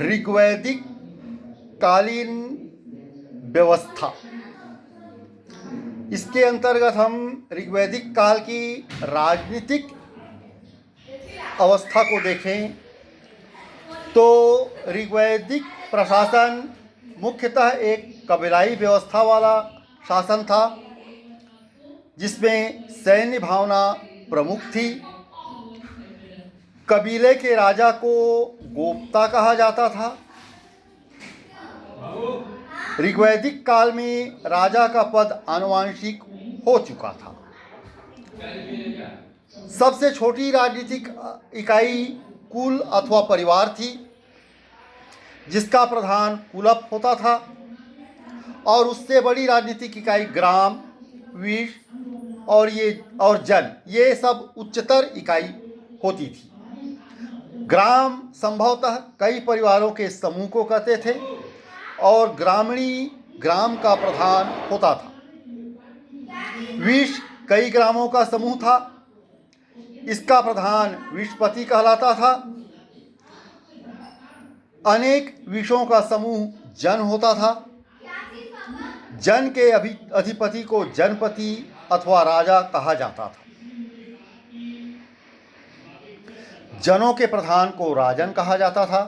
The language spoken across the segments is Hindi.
ऋग्वैदिक कालीन व्यवस्था। इसके अंतर्गत हम ऋग्वैदिक काल की राजनीतिक अवस्था को देखें तो ऋग्वैदिक प्रशासन मुख्यतः एक कबीलाई व्यवस्था वाला शासन था, जिसमें सैन्य भावना प्रमुख थी। कबीले के राजा को गोप्ता कहा जाता था। ऋग्वैदिक काल में राजा का पद आनुवंशिक हो चुका था। सबसे छोटी राजनीतिक इकाई कुल अथवा परिवार थी, जिसका प्रधान कुलप होता था, और उससे बड़ी राजनीतिक इकाई ग्राम, विष और जन, ये सब उच्चतर इकाई होती थी। ग्राम संभवतः कई परिवारों के समूह को कहते थे और ग्रामीणी ग्राम का प्रधान होता था। विष कई ग्रामों का समूह था, इसका प्रधान विषपति कहलाता था। अनेक विषों का समूह जन होता था। जन के अधिपति को जनपति अथवा राजा कहा जाता था। जनों के प्रधान को राजन कहा जाता था।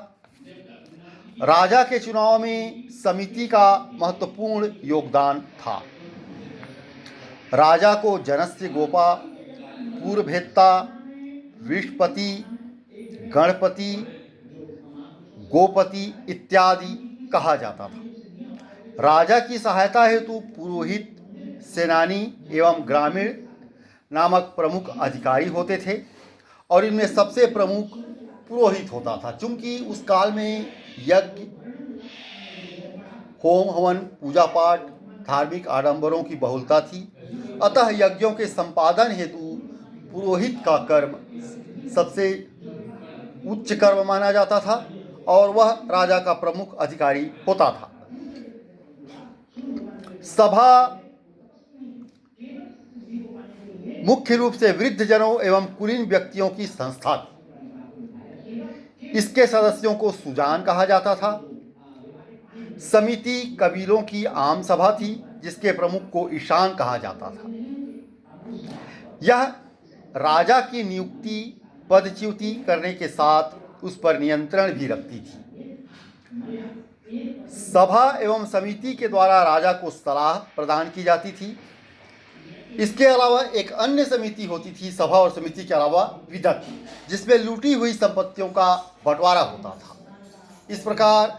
राजा के चुनाव में समिति का महत्वपूर्ण योगदान था। राजा को जनस्य गोपा, पूर्वभेत्ता, विषपति, गणपति, गोपति इत्यादि कहा जाता था। राजा की सहायता हेतु पुरोहित, सेनानी एवं ग्रामीण नामक प्रमुख अधिकारी होते थे, और इनमें सबसे प्रमुख पुरोहित होता था। चूंकि उस काल में यज्ञ, होम हवन, पूजा पाठ, धार्मिक आडंबरों की बहुलता थी, अतः यज्ञों के संपादन हेतु पुरोहित का कर्म सबसे उच्च कर्म माना जाता था, और वह राजा का प्रमुख अधिकारी होता था। सभा मुख्य रूप से वृद्ध जनों एवं कुलीन व्यक्तियों की संस्था थी। इसके सदस्यों को सुजान कहा जाता था। समिति कबीलों की आम सभा थी, जिसके प्रमुख को ईशान कहा जाता था। यह राजा की नियुक्ति, पदच्युति करने के साथ उस पर नियंत्रण भी रखती थी। सभा एवं समिति के द्वारा राजा को सलाह प्रदान की जाती थी। इसके अलावा एक अन्य समिति होती थी, सभा और समिति के अलावा विदक, जिसमें लूटी हुई संपत्तियों का बंटवारा होता था। इस प्रकार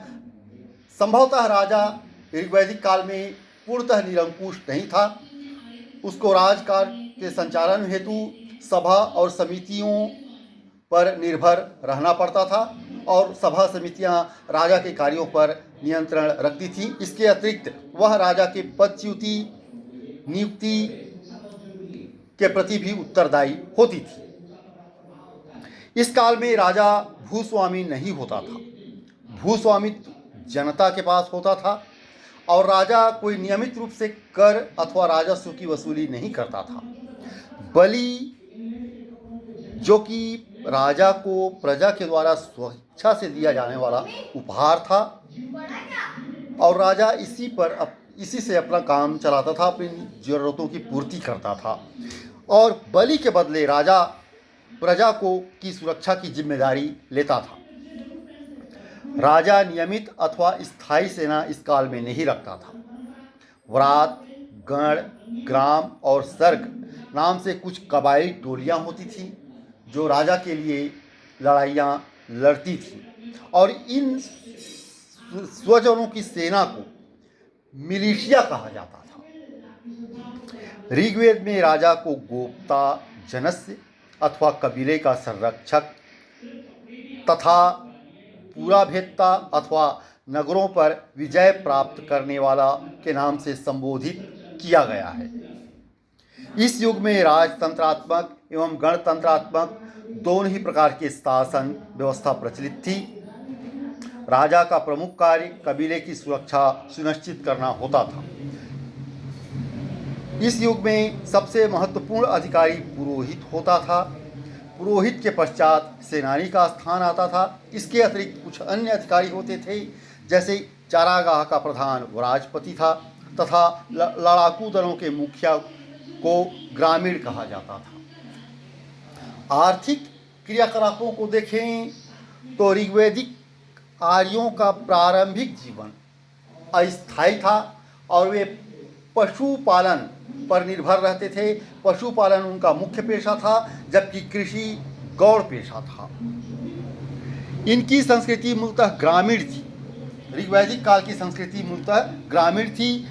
संभवतः राजा ऋग्वैदिक काल में पूर्णतः निरंकुश नहीं था। उसको राजकार्य के संचालन हेतु सभा और समितियों पर निर्भर रहना पड़ता था, और सभा समितियां राजा के कार्यों पर नियंत्रण रखती थी। इसके अतिरिक्त वह राजा के पदच्युति, नियुक्ति के प्रति भी उत्तरदायी होती थी। इस काल में राजा भूस्वामी नहीं होता था। भूस्वामित्व जनता के पास होता था, और राजा कोई नियमित रूप से कर अथवा राजस्व की वसूली नहीं करता था। बलि, जो कि राजा को प्रजा के द्वारा स्वेच्छा से दिया जाने वाला उपहार था, और राजा इसी से अपना काम चलाता था, अपनी जरूरतों की पूर्ति करता था। और बलि के बदले राजा प्रजा की सुरक्षा की जिम्मेदारी लेता था। राजा नियमित अथवा स्थायी सेना इस काल में नहीं रखता था। व्रात, गण, ग्राम और सर्ग नाम से कुछ कबायली टोलियां होती थी, जो राजा के लिए लड़ाइयां लड़ती थी, और इन स्वजनों की सेना को मिलिशिया कहा जाता था। ऋग्वेद में राजा को गोप्ता, जनस्य अथवा कबीले का संरक्षक तथा पुराभेत्ता अथवा नगरों पर विजय प्राप्त करने वाला के नाम से संबोधित किया गया है। इस युग में राजतंत्रात्मक एवं गणतंत्रात्मक दोनों ही प्रकार की शासन व्यवस्था प्रचलित थी। राजा का प्रमुख कार्य कबीले की सुरक्षा सुनिश्चित करना होता था। इस युग में सबसे महत्वपूर्ण अधिकारी पुरोहित होता था। पुरोहित के पश्चात सेनानी का स्थान आता था। इसके अतिरिक्त कुछ अन्य अधिकारी होते थे, जैसे चारागाह का प्रधान वराजपति था तथा लड़ाकू दलों के मुखिया को ग्रामीण कहा जाता था। आर्थिक क्रियाकलापों को देखें तो ऋग्वैदिक आर्यों का प्रारंभिक जीवन अस्थायी था और वे पशुपालन पर निर्भर रहते थे। पशुपालन उनका मुख्य पेशा था, जबकि कृषि गौड़ पेशा था। इनकी संस्कृति मूलतः ग्रामीण थी। ऋग्वैदिक काल की संस्कृति मूलतः ग्रामीण थी।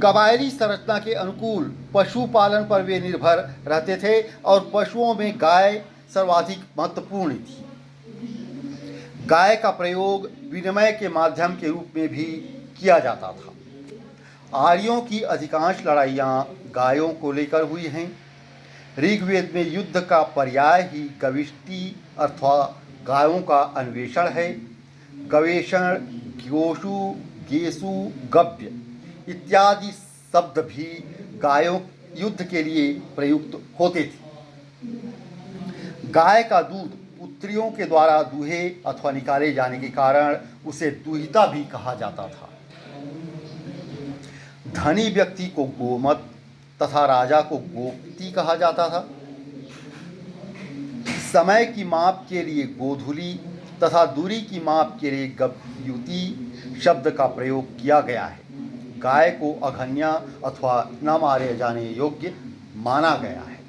कबायली संरचना के अनुकूल पशुपालन पर वे निर्भर रहते थे और पशुओं में गाय सर्वाधिक महत्वपूर्ण थी। गाय का प्रयोग विनिमय के माध्यम के रूप में भी किया जाता था। आर्यों की अधिकांश लड़ाइयाँ गायों को लेकर हुई हैं। ऋग्वेद में युद्ध का पर्याय ही गविष्टि अथवा गायों का अन्वेषण है। गवेषण, ग्योषु, गेसु, गव्य इत्यादि शब्द भी गायों युद्ध के लिए प्रयुक्त होते थे। गाय का दूध पुत्रियों के द्वारा दूहे अथवा निकाले जाने के कारण उसे दूहिता भी कहा जाता था। धनी व्यक्ति को गोमत तथा राजा को गोपति कहा जाता था। समय की माप के लिए गोधुली तथा दूरी की माप के लिए गव्युति शब्द का प्रयोग किया गया है। गाय को अघन्या अथवा न मारे जाने योग्य माना गया है।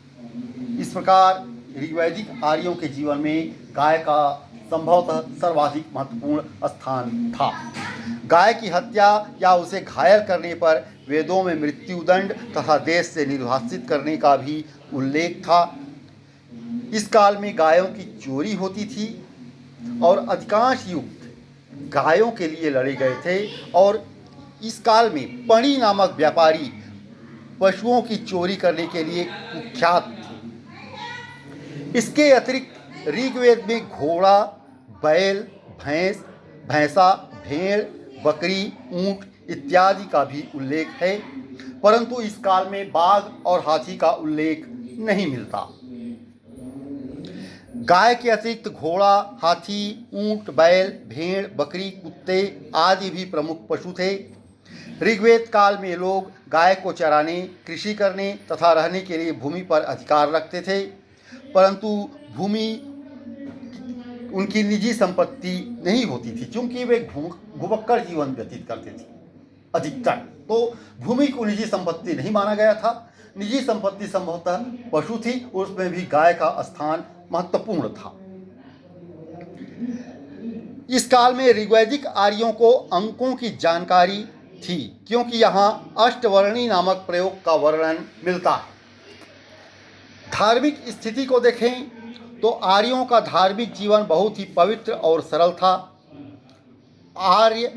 इस प्रकार ऋग्वैदिक आर्यों के जीवन में गाय का संभवतः सर्वाधिक महत्वपूर्ण स्थान था। गाय की हत्या या उसे घायल करने पर वेदों में मृत्युदंड तथा देश से निर्वासित करने का भी उल्लेख था। इस काल में गायों की चोरी होती थी और अधिकांश युद्ध गायों के लिए लड़े गए थे और इस काल में पणी नामक व्यापारी पशुओं की चोरी करने के लिए कुख्यात थे। इसके अतिरिक्त ऋग्वेद में घोड़ा, बैल, भैंस, भैंसा, भेड़, बकरी, ऊंट इत्यादि का भी उल्लेख है, परंतु इस काल में बाघ और हाथी का उल्लेख नहीं मिलता। गाय के अतिरिक्त घोड़ा, हाथी, ऊंट, बैल, भेड़, बकरी, कुत्ते आदि भी प्रमुख पशु थे। ऋग्वेद काल में लोग गाय को चराने, कृषि करने तथा रहने के लिए भूमि पर अधिकार रखते थे, परंतु भूमि उनकी निजी संपत्ति नहीं होती थी, क्योंकि वे घुमक्कड़ जीवन व्यतीत करते थे अधिकतर। तो भूमि को निजी संपत्ति नहीं माना गया था। निजी संपत्ति संभवतः पशु थी, उसमें भी गाय का स्थान महत्वपूर्ण था। इस काल में ऋग्वैदिक आर्यों को अंकों की जानकारी थी, क्योंकि यहाँ अष्टवर्णी नामक प्रयोग का वर्णन मिलता है। धार्मिक स्थिति को देखें तो आर्यों का धार्मिक जीवन बहुत ही पवित्र और सरल था। आर्य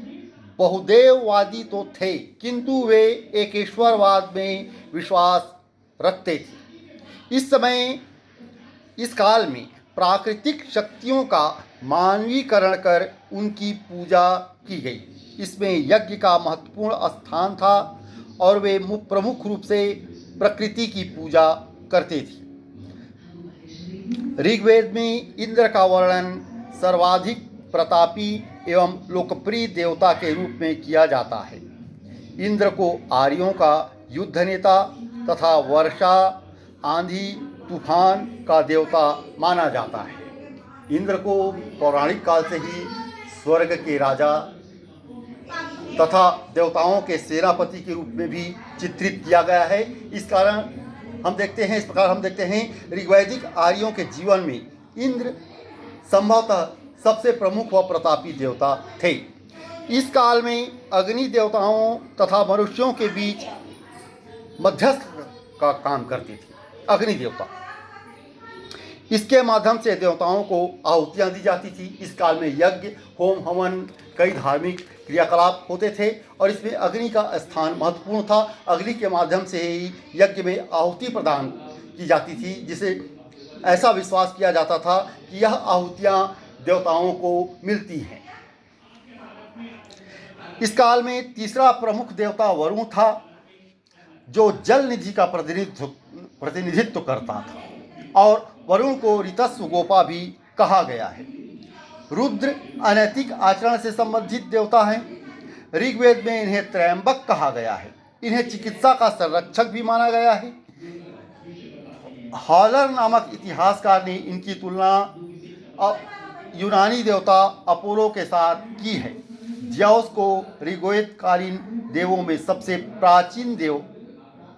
बहुदेववादी तो थे, किंतु वे एकेश्वरवाद में विश्वास रखते थे। इस काल में प्राकृतिक शक्तियों का मानवीकरण कर उनकी पूजा की गई। इसमें यज्ञ का महत्वपूर्ण स्थान था और वे प्रमुख रूप से प्रकृति की पूजा करते थे। ऋग्वेद में इंद्र का वर्णन सर्वाधिक प्रतापी एवं लोकप्रिय देवता के रूप में किया जाता है। इंद्र को आर्यों का युद्ध नेता तथा वर्षा, आंधी, तूफान का देवता माना जाता है। इंद्र को पौराणिक काल से ही स्वर्ग के राजा तथा देवताओं के सेनापति के रूप में भी चित्रित किया गया है। इस प्रकार हम देखते हैं ऋग्वैदिक आर्यों के जीवन में इंद्र संभवतः सबसे प्रमुख व प्रतापी देवता थे। इस काल में अग्नि देवताओं तथा मनुष्यों के बीच मध्यस्थ का काम करती थी अग्नि देवता। इसके माध्यम से देवताओं को आहुतियाँ दी जाती थी। इस काल में यज्ञ, होम हवन, कई धार्मिक क्रियाकलाप होते थे और इसमें अग्नि का स्थान महत्वपूर्ण था। अग्नि के माध्यम से ही यज्ञ में आहुति प्रदान की जाती थी, जिसे ऐसा विश्वास किया जाता था कि यह आहुतियाँ देवताओं को मिलती हैं। इस काल में तीसरा प्रमुख देवता वरुण था, जो जल निधि का प्रतिनिधित्व करता था और वरुण को ऋतस्व गोपा भी कहा गया है। रुद्र अनैतिक आचरण से संबंधित देवता हैं। ऋग्वेद में इन्हें त्रयंबक कहा गया है। इन्हें चिकित्सा का संरक्षक भी माना गया है। हॉलर नामक इतिहासकार ने इनकी तुलना यूनानी देवता अपोलो के साथ की है। ज़्याउस को ऋग्वेद कालीन देवों में सबसे प्राचीन देव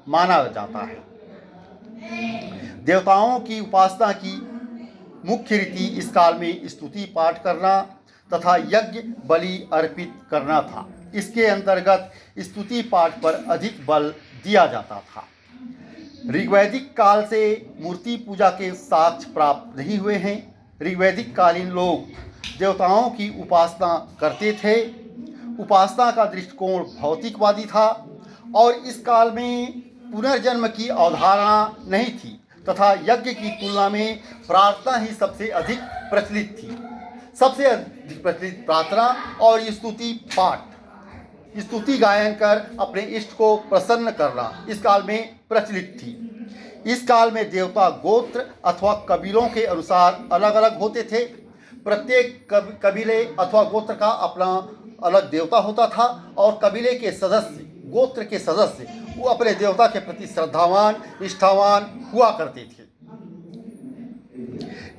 माना जाता है। देवताओं की उपासना की मुख्य रीति इस काल में स्तुति पाठ करना तथा यज्ञ बलि अर्पित करना था। इसके अंतर्गत स्तुति पाठ पर अधिक बल दिया जाता था। ऋग्वैदिक काल से मूर्ति पूजा के साक्ष्य प्राप्त नहीं हुए हैं। ऋग्वैदिक कालीन लोग देवताओं की उपासना करते थे। उपासना का दृष्टिकोण भौतिकवादी था और इस काल में पुनर्जन्म की अवधारणा नहीं थी तथा यज्ञ की तुलना में प्रार्थना ही सबसे अधिक प्रचलित थी। सबसे अधिक प्रचलित प्रार्थना और स्तुति पाठ, स्तुति गायन कर अपने इष्ट को प्रसन्न करना इस काल में प्रचलित थी। इस काल में देवता गोत्र अथवा कबीलों के अनुसार अलग अलग होते थे। प्रत्येक कबीले अथवा गोत्र का अपना अलग देवता होता था और कबीले के सदस्य, गोत्र के सदस्य वो अपने देवता के प्रति श्रद्धावान निष्ठावान हुआ करते थे।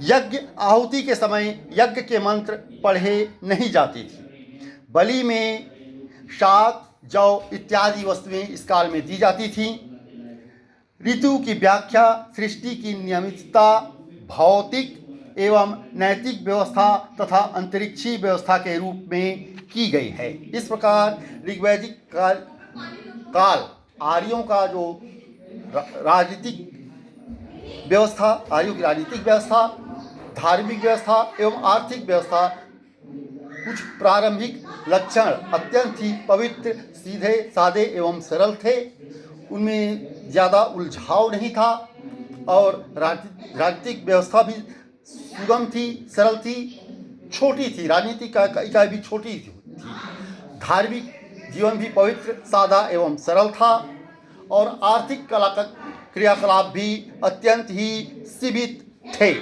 यज्ञ आहुति के समय यज्ञ के मंत्र पढ़े नहीं जाते थे। बलि में शाक, जौ इत्यादि वस्तुएं इस काल में दी जाती थीं। ऋतु की व्याख्या सृष्टि की नियमितता, भौतिक एवं नैतिक व्यवस्था तथा अंतरिक्षीय व्यवस्था के रूप में की गई है। इस प्रकार ऋग्वैदिक काल आर्यों का जो राजनीतिक व्यवस्था, आर्यों की राजनीतिक व्यवस्था, धार्मिक व्यवस्था एवं आर्थिक व्यवस्था, कुछ प्रारंभिक लक्षण अत्यंत ही पवित्र, सीधे सादे एवं सरल थे। उनमें ज़्यादा उलझाव नहीं था और राजनीतिक व्यवस्था भी सुगम थी, सरल थी, छोटी थी। राजनीतिक इकाई भी छोटी थी। धार्मिक जीवन भी पवित्र, सादा एवं सरल था और आर्थिक क्रियाकलाप भी अत्यंत ही सीमित थे।